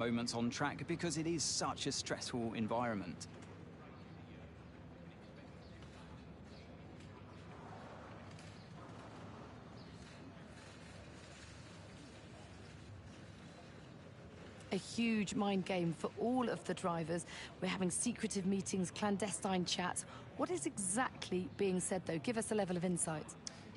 moments on track because it is such a stressful environment. A huge mind game for all of the drivers. We're having secretive meetings, clandestine chats. What is exactly being said, though? Give us a level of insight.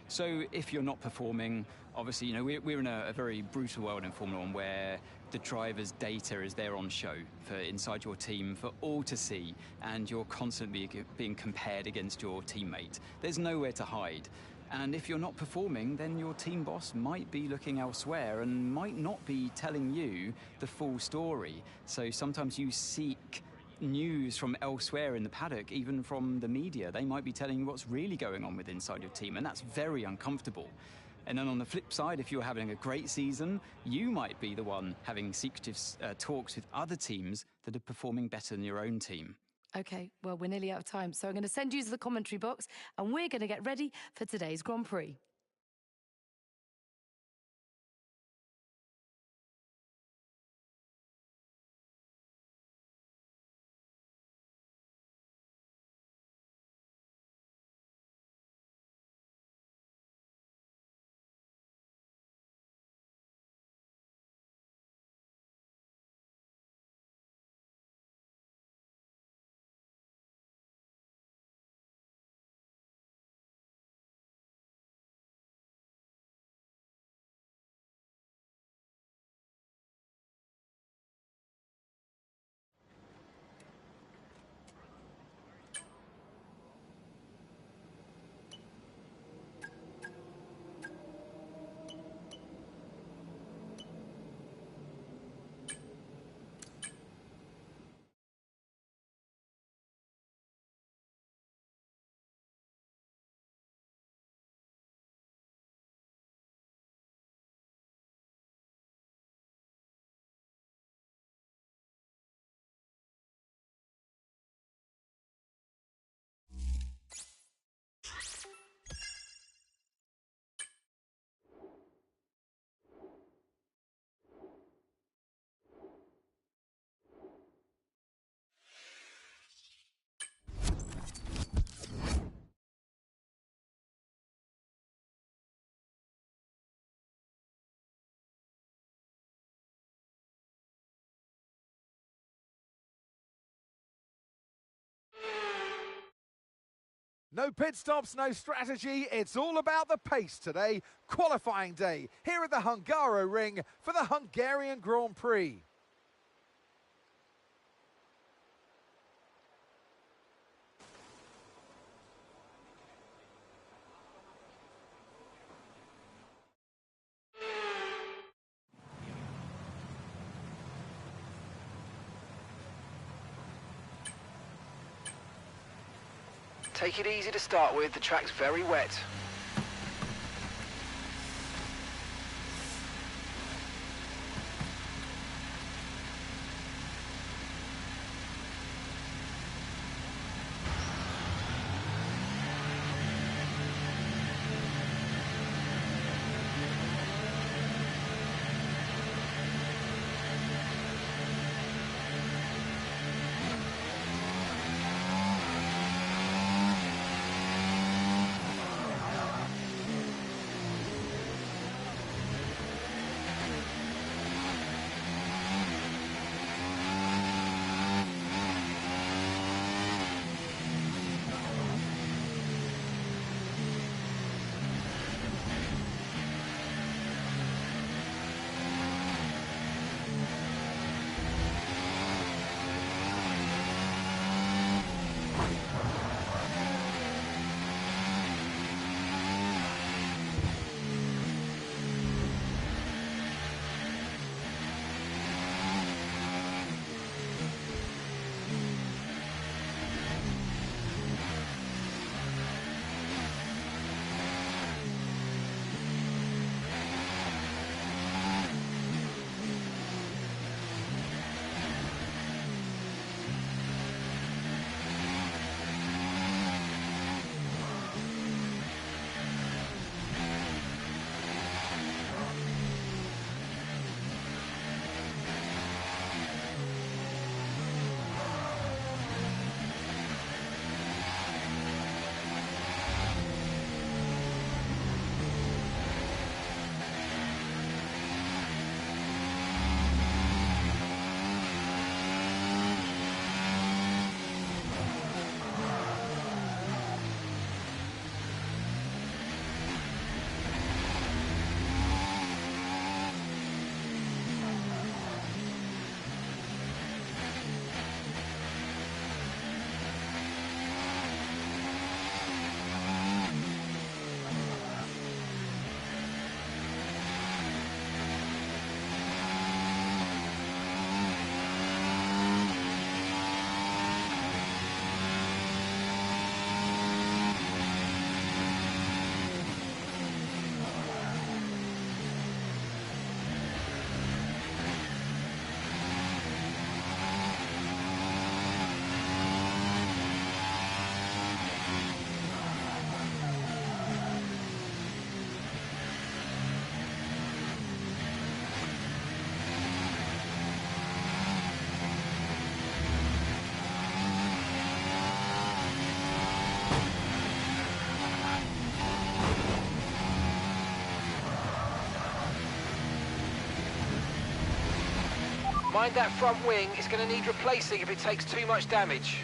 So if you're not performing, obviously, you know, we're in a very brutal world in Formula One where the driver's data is there on show for inside your team for all to see, and you're constantly being compared against your teammate. There's nowhere to hide. And if you're not performing, then your team boss might be looking elsewhere and might not be telling you the full story. So sometimes you seek news from elsewhere in the paddock, even from the media. They might be telling you what's really going on with inside your team, and that's very uncomfortable. And then on the flip side, if you're having a great season, you might be the one having secretive talks with other teams that are performing better than your own team. Okay, well, we're nearly out of time, so I'm going to send you to the commentary box, and we're going to get ready for today's Grand Prix. No pit stops, no strategy, it's all about the pace today. Qualifying day here at the Hungaroring for the Hungarian Grand Prix. Take it easy to start with, the track's very wet. Mind that front wing, it's going to need replacing if it takes too much damage.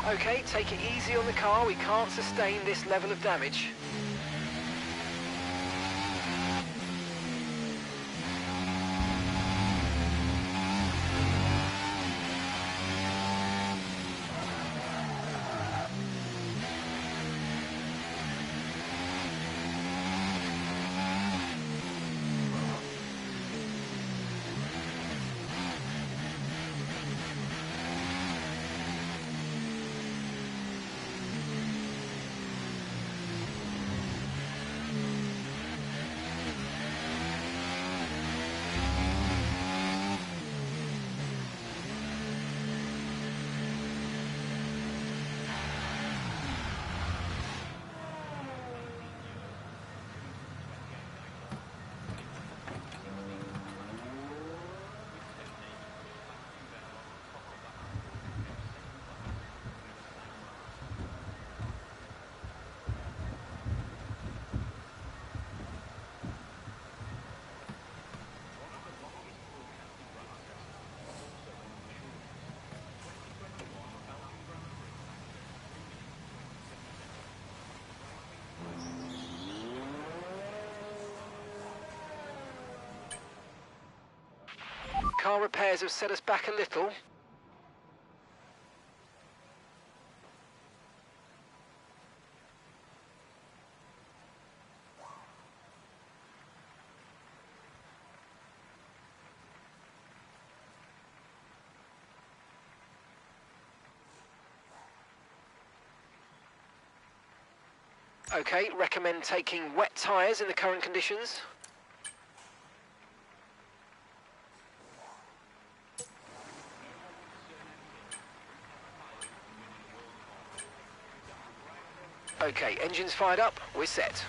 Okay, take it easy on the car, we can't sustain this level of damage. Car repairs have set us back a little. Okay, recommend taking wet tyres in the current conditions. Okay, engines fired up, we're set.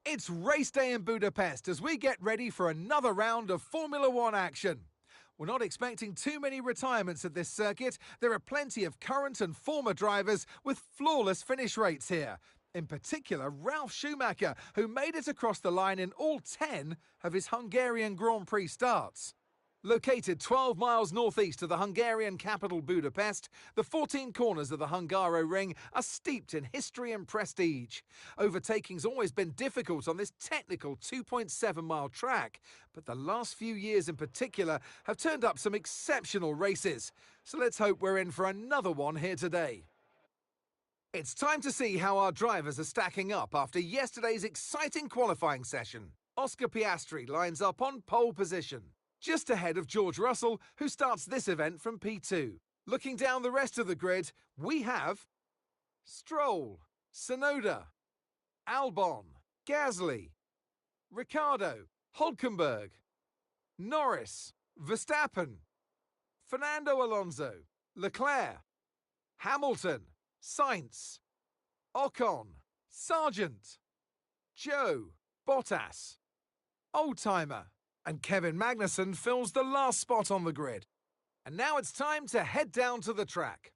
It's race day in Budapest as we get ready for another round of Formula One action. We're not expecting too many retirements at this circuit. There are plenty of current and former drivers with flawless finish rates here. In particular, Ralf Schumacher, who made it across the line in all 10 of his Hungarian Grand Prix starts. Located 12 miles northeast of the Hungarian capital Budapest, the 14 corners of the Hungaroring are steeped in history and prestige. Overtaking's always been difficult on this technical 2.7-mile track, but the last few years in particular have turned up some exceptional races. So let's hope we're in for another one here today. It's time to see how our drivers are stacking up after yesterday's exciting qualifying session. Oscar Piastri lines up on pole position, just ahead of George Russell, who starts this event from P2. Looking down the rest of the grid, we have Stroll, Tsunoda, Albon, Gasly, Ricciardo, Hülkenberg, Norris, Verstappen, Fernando Alonso, Leclerc, Hamilton, Sainz, Ocon, Sargent, Joe, Bottas, Oldtimer, and Kevin Magnussen fills the last spot on the grid. And now it's time to head down to the track.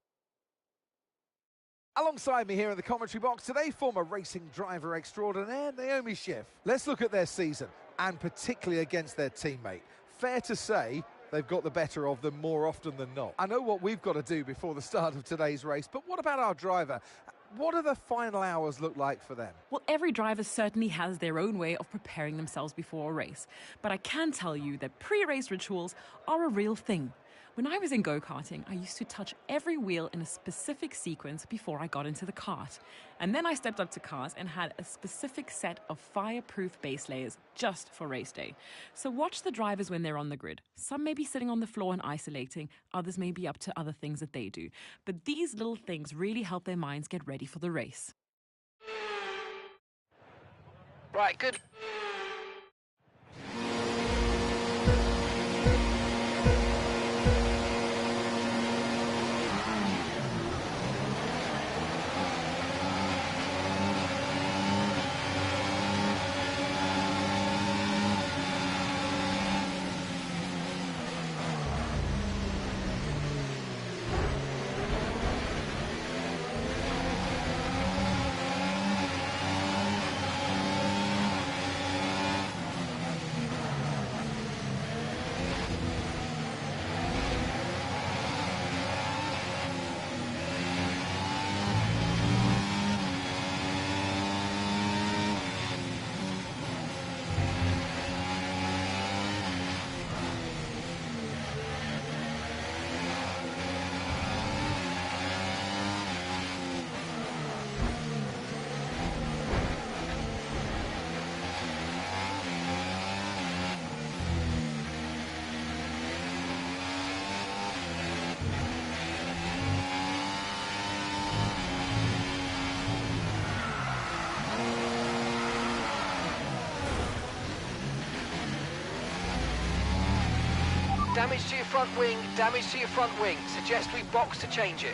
Alongside me here in the commentary box today, former racing driver extraordinaire Naomi Schiff. Let's look at their season, and particularly against their teammate. Fair to say they've got the better of them more often than not. I know what we've got to do before the start of today's race, but what about our driver? What do the final hours look like for them? Well, every driver certainly has their own way of preparing themselves before a race. But I can tell you that pre-race rituals are a real thing. When I was in go-karting, I used to touch every wheel in a specific sequence before I got into the kart. And then I stepped up to cars and had a specific set of fireproof base layers just for race day. So watch the drivers when they're on the grid. Some may be sitting on the floor and isolating, others may be up to other things that they do. But these little things really help their minds get ready for the race. Right, good. Damage to your front wing, damage to your front wing. Suggest we box to change it.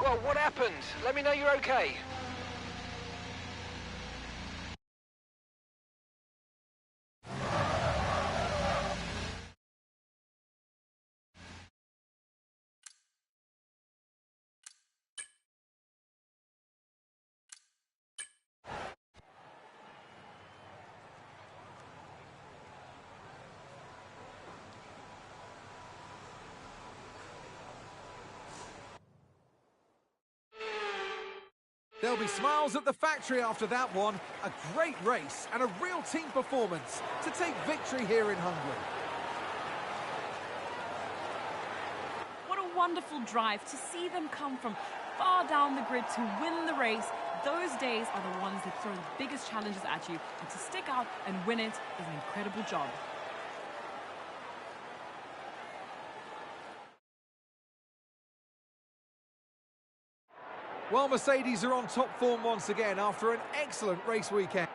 Well, what happened? Let me know you're okay. There'll be smiles at the factory after that one. A great race and a real team performance to take victory here in Hungary. What a wonderful drive to see them come from far down the grid to win the race. Those days are the ones that throw the biggest challenges at you, and to stick out and win it is an incredible job. Well, Mercedes are on top form once again after an excellent race weekend.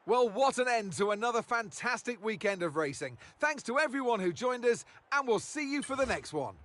Well, what an end to another fantastic weekend of racing. Thanks to everyone who joined us, and we'll see you for the next one.